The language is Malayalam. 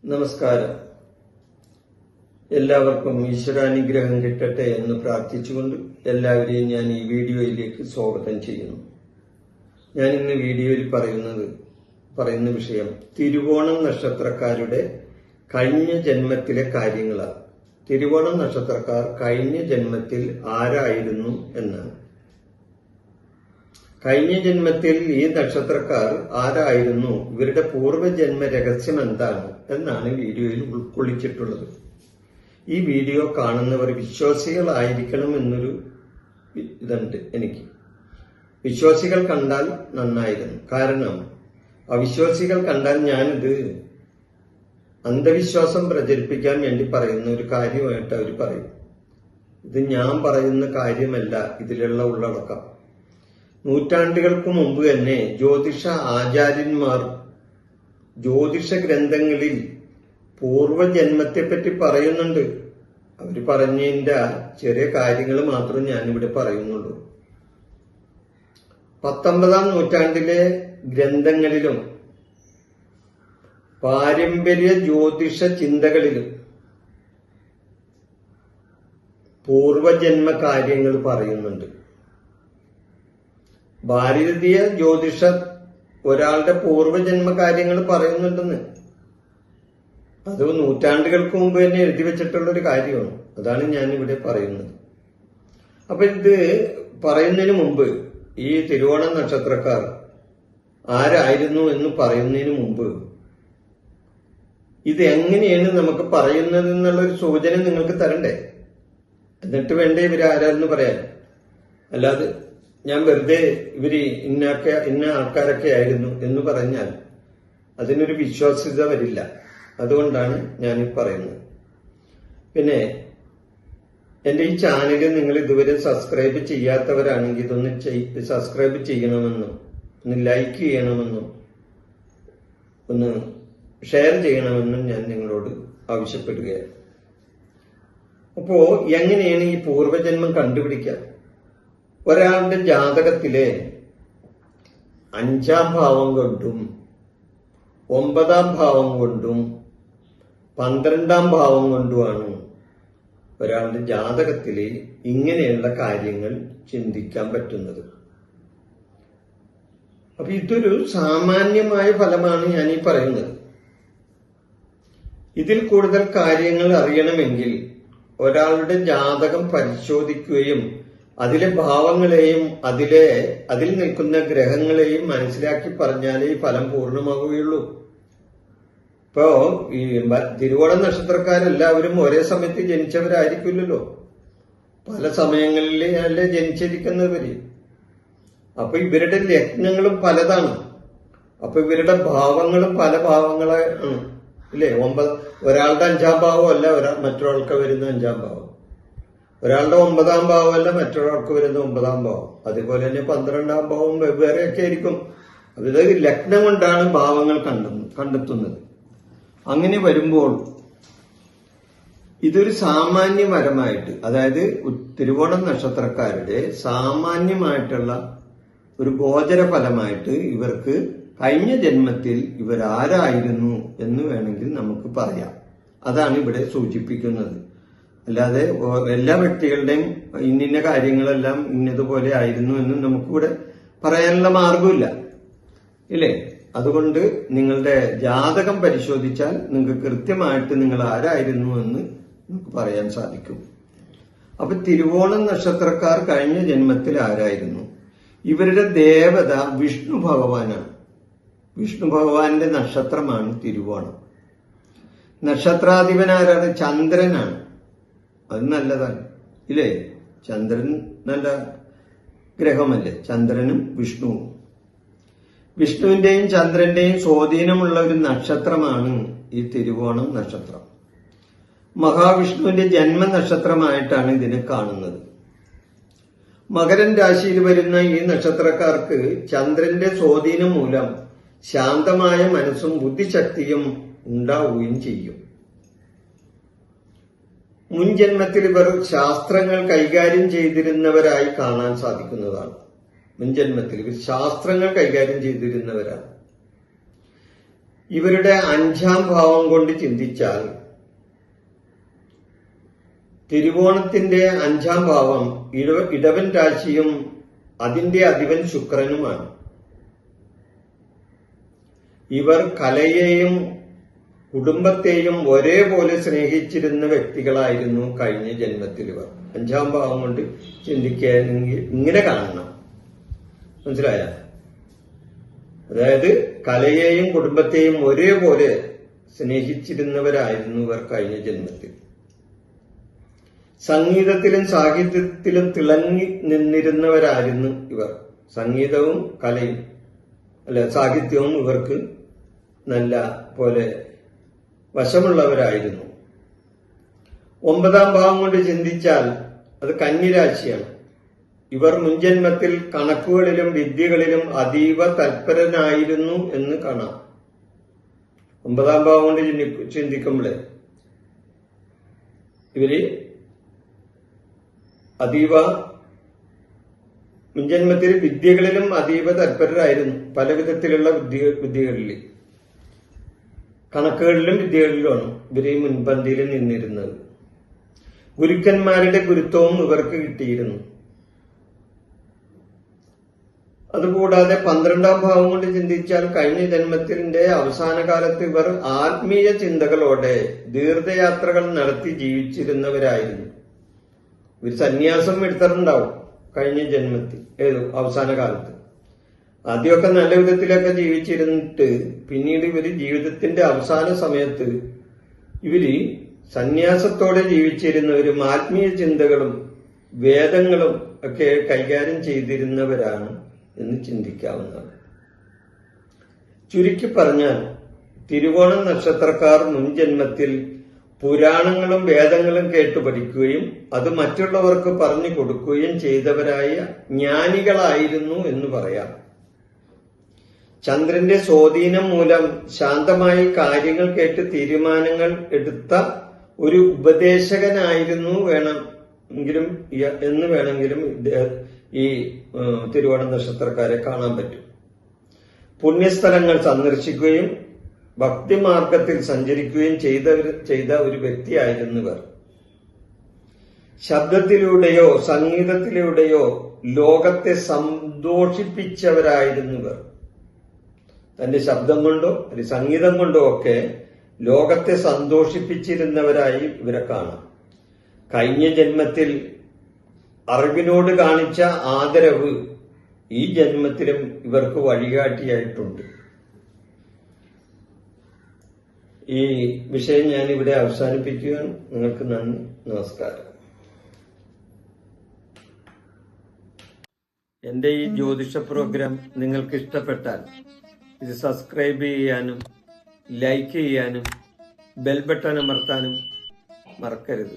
നമസ്കാരം. എല്ലാവർക്കും ഈശ്വരാനുഗ്രഹം കിട്ടട്ടെ എന്ന് പ്രാർത്ഥിച്ചുകൊണ്ട് എല്ലാവരെയും ഞാൻ ഈ വീഡിയോയിലേക്ക് സ്വാഗതം ചെയ്യുന്നു. ഞാൻ ഇന്ന് വീഡിയോയിൽ പറയുന്ന വിഷയം തിരുവോണം നക്ഷത്രക്കാരുടെ കഴിഞ്ഞ ജന്മത്തിലെ കാര്യങ്ങളാണ്. തിരുവോണം നക്ഷത്രക്കാർ കഴിഞ്ഞ ജന്മത്തിൽ ആരായിരുന്നു എന്നാണ്. കഴിഞ്ഞ ജന്മത്തിൽ ഈ നക്ഷത്രക്കാർ ആരായിരുന്നു, ഇവരുടെ പൂർവ്വജന്മ രഹസ്യം എന്താണ് എന്നാണ് വീഡിയോയിൽ ഉൾക്കൊള്ളിച്ചിട്ടുള്ളത്. ഈ വീഡിയോ കാണുന്നവർ വിശ്വാസികളായിരിക്കണം എന്നൊരു ഇതുണ്ട് എനിക്ക്. വിശ്വാസികൾ കണ്ടാൽ നന്നായിരുന്നു. കാരണം അവിശ്വാസികൾ കണ്ടാൽ ഞാനിത് അന്ധവിശ്വാസം പ്രചരിപ്പിക്കാൻ വേണ്ടി പറയുന്ന ഒരു കാര്യമായിട്ട് അവർ പറയും. ഇത് ഞാൻ പറയുന്ന കാര്യമല്ല ഇതിലുള്ള ഉള്ളടക്കം. നൂറ്റാണ്ടുകൾക്ക് മുമ്പ് തന്നെ ജ്യോതിഷ ആചാര്യന്മാർ ജ്യോതിഷ ഗ്രന്ഥങ്ങളിൽ പൂർവ്വജന്മത്തെപ്പറ്റി പറയുന്നുണ്ട്. അവർ പറഞ്ഞതിന്റെ ചെറിയ കാര്യങ്ങൾ മാത്രം ഞാനിവിടെ പറയുന്നുള്ളൂ. 19-ാം നൂറ്റാണ്ടിലെ ഗ്രന്ഥങ്ങളിലും പാരമ്പര്യ ജ്യോതിഷ ചിന്തകളിലും പൂർവജന്മ കാര്യങ്ങൾ പറയുന്നുണ്ട്. ഭാരതീയ ജ്യോതിഷ ഒരാളുടെ പൂർവ്വജന്മ കാര്യങ്ങൾ പറയുന്നുണ്ടെന്ന്. അത് നൂറ്റാണ്ടുകൾക്ക് മുമ്പ് തന്നെ എഴുതി വെച്ചിട്ടുള്ള ഒരു കാര്യമാണ്. അതാണ് ഞാൻ ഇവിടെ പറയുന്നത്. അപ്പൊ ഇത് പറയുന്നതിന് മുമ്പ് ഈ തിരുവോണ നക്ഷത്രക്കാർ ആരായിരുന്നു എന്ന് പറയുന്നതിന് മുമ്പ് ഇത് എങ്ങനെയാണ് നമുക്ക് പറയുന്നത് എന്നുള്ളൊരു സൂചന നിങ്ങൾക്ക് തരണ്ടേ? എന്നിട്ട് വേണ്ടേ ഇവരാരെന്ന് പറയാൻ. അല്ലാതെ ഞാൻ വെറുതെ ഇവര് ഇന്ന ആൾക്കാരൊക്കെ ആയിരുന്നു എന്ന് പറഞ്ഞാൽ അതിനൊരു വിശ്വാസ്യത വരില്ല. അതുകൊണ്ടാണ് ഞാനീ പറയുന്നത്. പിന്നെ എന്റെ ഈ ചാനൽ നിങ്ങൾ ഇതുവരെ സബ്സ്ക്രൈബ് ചെയ്യാത്തവരാണെങ്കിൽ ഇതൊന്ന് സബ്സ്ക്രൈബ് ചെയ്യണമെന്നും ഒന്ന് ലൈക്ക് ചെയ്യണമെന്നും ഒന്ന് ഷെയർ ചെയ്യണമെന്നും ഞാൻ നിങ്ങളോട് ആവശ്യപ്പെടുകയാണ്. അപ്പോ എങ്ങനെയാണ് ഈ പൂർവ്വജന്മം കണ്ടുപിടിക്കുക? ഒരാളുടെ ജാതകത്തിലെ 5-ാം ഭാവം കൊണ്ടും 9-ാം ഭാവം കൊണ്ടും 12-ാം ഭാവം കൊണ്ടുമാണ് ഒരാളുടെ ജാതകത്തിലെ ഇങ്ങനെയുള്ള കാര്യങ്ങൾ ചിന്തിക്കാൻ പറ്റുന്നത്. അപ്പൊ ഇതൊരു സാമാന്യമായ ഫലമാണ് ഞാൻ ഈ പറയുന്നത്. ഇതിൽ കൂടുതൽ കാര്യങ്ങൾ അറിയണമെങ്കിൽ ഒരാളുടെ ജാതകം പരിശോധിക്കുകയും അതിലെ ഭാവങ്ങളെയും അതിൽ നിൽക്കുന്ന ഗ്രഹങ്ങളെയും മനസ്സിലാക്കി പറഞ്ഞാലേ ഈ ഫലം പൂർണ്ണമാവുകയുള്ളൂ. ഇപ്പോ ഈ തിരുവോണ നക്ഷത്രക്കാരെല്ലാവരും ഒരേ സമയത്ത് ജനിച്ചവരായിരിക്കില്ലല്ലോ. പല സമയങ്ങളിൽ അല്ലേ ജനിച്ചിരിക്കുന്നവര്. അപ്പൊ ഇവരുടെ ലഗ്നങ്ങളും പലതാണ്. അപ്പൊ ഇവരുടെ ഭാവങ്ങളും പല ഭാവങ്ങളാണ്. ഇല്ലേ? ഒരാളുടെ 5-ാം ഭാവം അല്ല മറ്റൊരാൾക്ക് വരുന്ന 5-ാം ഭാവം. ഒരാളുടെ 9-ാം ഭാവം അല്ല മറ്റൊരാൾക്ക് വരുന്ന 9-ാം ഭാവം. അതുപോലെ തന്നെ 12-ാം ഭാവം വെവ്വേറെയൊക്കെ ആയിരിക്കും. അത് ലഗ്നം കൊണ്ടാണ് ഭാവങ്ങൾ കണ്ടെത്തുന്നത്. അങ്ങനെ വരുമ്പോൾ ഇതൊരു സാമാന്യപരമായിട്ട്, അതായത് തിരുവോണം നക്ഷത്രക്കാരുടെ സാമാന്യമായിട്ടുള്ള ഒരു ഗോചര ഫലമായിട്ട് ഇവർക്ക് കഴിഞ്ഞ ജന്മത്തിൽ ഇവരാരായിരുന്നു എന്ന് വേണമെങ്കിൽ നമുക്ക് പറയാം. അതാണ് ഇവിടെ സൂചിപ്പിക്കുന്നത്. അല്ലാതെ എല്ലാ വ്യക്തികളുടെയും ഇന്ന കാര്യങ്ങളെല്ലാം ഇന്നതുപോലെ ആയിരുന്നു എന്ന് നമുക്കിവിടെ പറയാനുള്ള മാർഗമില്ല, ഇല്ലേ? അതുകൊണ്ട് നിങ്ങളുടെ ജാതകം പരിശോധിച്ചാൽ നിങ്ങൾക്ക് കൃത്യമായിട്ട് നിങ്ങൾ ആരായിരുന്നു എന്ന് നമുക്ക് പറയാൻ സാധിക്കും. അപ്പൊ തിരുവോണം നക്ഷത്രക്കാർ കഴിഞ്ഞ ജന്മത്തിൽ ആരായിരുന്നു? ഇവരുടെ ദേവത വിഷ്ണു ഭഗവാനാണ്. വിഷ്ണു ഭഗവാന്റെ നക്ഷത്രമാണ് തിരുവോണം. നക്ഷത്രാധിപൻ ആരാണ്? ചന്ദ്രനാണ്. അത് നല്ലതാണ്, ഇല്ലേ? ചന്ദ്രൻ നല്ല ഗ്രഹമല്ലേ? ചന്ദ്രനും വിഷ്ണുവും. വിഷ്ണുവിന്റെയും ചന്ദ്രന്റെയും സ്വാധീനമുള്ള ഒരു നക്ഷത്രമാണ് ഈ തിരുവോണം നക്ഷത്രം. മഹാവിഷ്ണുവിന്റെ ജന്മനക്ഷത്രമായിട്ടാണ് ഇതിനെ കാണുന്നത്. മകരൻ രാശിയിൽ വരുന്ന ഈ നക്ഷത്രക്കാർക്ക് ചന്ദ്രന്റെ സ്വാധീനം മൂലം ശാന്തമായ മനസ്സും ബുദ്ധിശക്തിയും ഉണ്ടാവുകയും ചെയ്യും. മുൻജന്മത്തിൽ ഇവർ ശാസ്ത്രങ്ങൾ കൈകാര്യം ചെയ്തിരുന്നവരായി കാണാൻ സാധിക്കുന്നതാണ്. മുൻജന്മത്തിൽ ഇവർ ശാസ്ത്രങ്ങൾ കൈകാര്യം ചെയ്തിരുന്നവരാണ്. ഇവരുടെ 5ാം ഭാവം കൊണ്ട് ചിന്തിച്ചാൽ തിരുവോണത്തിന്റെ 5ാം ഭാവം ഇടവൻ രാശിയും അതിന്റെ അധിപൻ ശുക്രനുമാണ്. ഇവർ കലയെയും കുടുംബത്തെയും ഒരേപോലെ സ്നേഹിച്ചിരുന്ന വ്യക്തികളായിരുന്നു കഴിഞ്ഞ ജന്മത്തിൽ ഇവർ. 5ാം ഭാവം കൊണ്ട് ചിന്തിക്കുകയാണെങ്കിൽ ഇങ്ങനെ കാണണം, മനസ്സിലായ? അതായത് കലയെയും കുടുംബത്തെയും ഒരേപോലെ സ്നേഹിച്ചിരുന്നവരായിരുന്നു ഇവർ കഴിഞ്ഞ ജന്മത്തിൽ. സംഗീതത്തിലും സാഹിത്യത്തിലും തിളങ്ങി നിന്നിരുന്നവരായിരുന്നു ഇവർ. സംഗീതവും കലയും സാഹിത്യവും ഇവർക്ക് നല്ല പോലെ വശമുള്ളവരായിരുന്നു. 9ാം ഭാവം കൊണ്ട് ചിന്തിച്ചാൽ അത് കന്നിരാശിയാണ്. ഇവർ മുൻജന്മത്തിൽ കണക്കുകളിലും വിദ്യകളിലും അതീവ തൽപരനായിരുന്നു എന്ന് കാണാം. 9ാം ഭാവം കൊണ്ട് ചിന്തിക്കുമ്പോഴേ ഇവര് അതീവ മുൻജന്മത്തിൽ വിദ്യകളിലും അതീവ തൽപരരായിരുന്നു. പല വിധത്തിലുള്ള വിദ്യകളിൽ, കണക്കുകളിലും വിദ്യകളിലുമാണ് ഇവര് മുൻപന്തിയിൽ നിന്നിരുന്നത്. ഗുരുക്കന്മാരുടെ ഗുരുത്വവും ഇവർക്ക് കിട്ടിയിരുന്നു. അതുകൂടാതെ 12ാം ഭാവം കൊണ്ട് ചിന്തിച്ചാൽ കഴിഞ്ഞ ജന്മത്തിന്റെ അവസാന കാലത്ത് ഇവർ ആത്മീയ ചിന്തകളോടെ ദീർഘയാത്രകൾ നടത്തി ജീവിച്ചിരുന്നവരായിരുന്നു. ഇവർ സന്യാസം എടുത്തിട്ടുണ്ടാവും കഴിഞ്ഞ ജന്മത്തിൽ, അവസാന കാലത്ത്. ആദ്യമൊക്കെ നല്ല വിധത്തിലൊക്കെ ജീവിച്ചിരുന്നിട്ട് പിന്നീട് ഇവര് ജീവിതത്തിന്റെ അവസാന സമയത്ത് ഇവര് സന്യാസത്തോടെ ജീവിച്ചിരുന്നവരും ആത്മീയ ചിന്തകളും വേദങ്ങളും ഒക്കെ കൈകാര്യം ചെയ്തിരുന്നവരാണ് എന്ന് ചിന്തിക്കാവുന്നതാണ്. ചുരുക്കി പറഞ്ഞാൽ തിരുവോണം നക്ഷത്രക്കാർ മുൻജന്മത്തിൽ പുരാണങ്ങളും വേദങ്ങളും കേട്ടു പഠിക്കുകയും അത് മറ്റുള്ളവർക്ക് പറഞ്ഞു കൊടുക്കുകയും ചെയ്തവരായ ജ്ഞാനികളായിരുന്നു എന്ന് പറയാം. ചന്ദ്രന്റെ സ്വാധീനം മൂലം ശാന്തമായി കാര്യങ്ങൾ കേട്ട് തീരുമാനങ്ങൾ എടുത്ത ഒരു ഉപദേശകനായിരുന്നു എന്ന് വേണമെങ്കിലും ഈ തിരുവോണ നക്ഷത്രക്കാരെ കാണാൻ പറ്റും. പുണ്യസ്ഥലങ്ങൾ സന്ദർശിക്കുകയും ഭക്തിമാർഗത്തിൽ സഞ്ചരിക്കുകയും ചെയ്ത ഒരു വ്യക്തിയായിരുന്നു ഇവർ. ശബ്ദത്തിലൂടെയോ സംഗീതത്തിലൂടെയോ ലോകത്തെ സന്തോഷിപ്പിച്ചവരായിരുന്നു ഇവർ. തന്റെ ശബ്ദം കൊണ്ടോ അല്ലെങ്കിൽ സംഗീതം കൊണ്ടോ ഒക്കെ ലോകത്തെ സന്തോഷിപ്പിച്ചിരുന്നവരായി ഇവരെ കാണാം. കഴിഞ്ഞ ജന്മത്തിൽ അറിവിനോട് കാണിച്ച ആദരവ് ഈ ജന്മത്തിലും ഇവർക്ക് വഴികാട്ടിയായിട്ടുണ്ട്. ഈ വിഷയം ഞാനിവിടെ അവസാനിപ്പിക്കുകയാണ്. നിങ്ങൾക്ക് നന്ദി, നമസ്കാരം. എന്റെ ഈ ജ്യോതിഷ പ്രോഗ്രാം നിങ്ങൾക്ക് ഇഷ്ടപ്പെട്ടാൽ ഇത് സബ്സ്ക്രൈബ് ചെയ്യാനും ലൈക്ക് ചെയ്യാനും ബെൽ ബട്ടൺ അമർത്താനും മറക്കരുത്.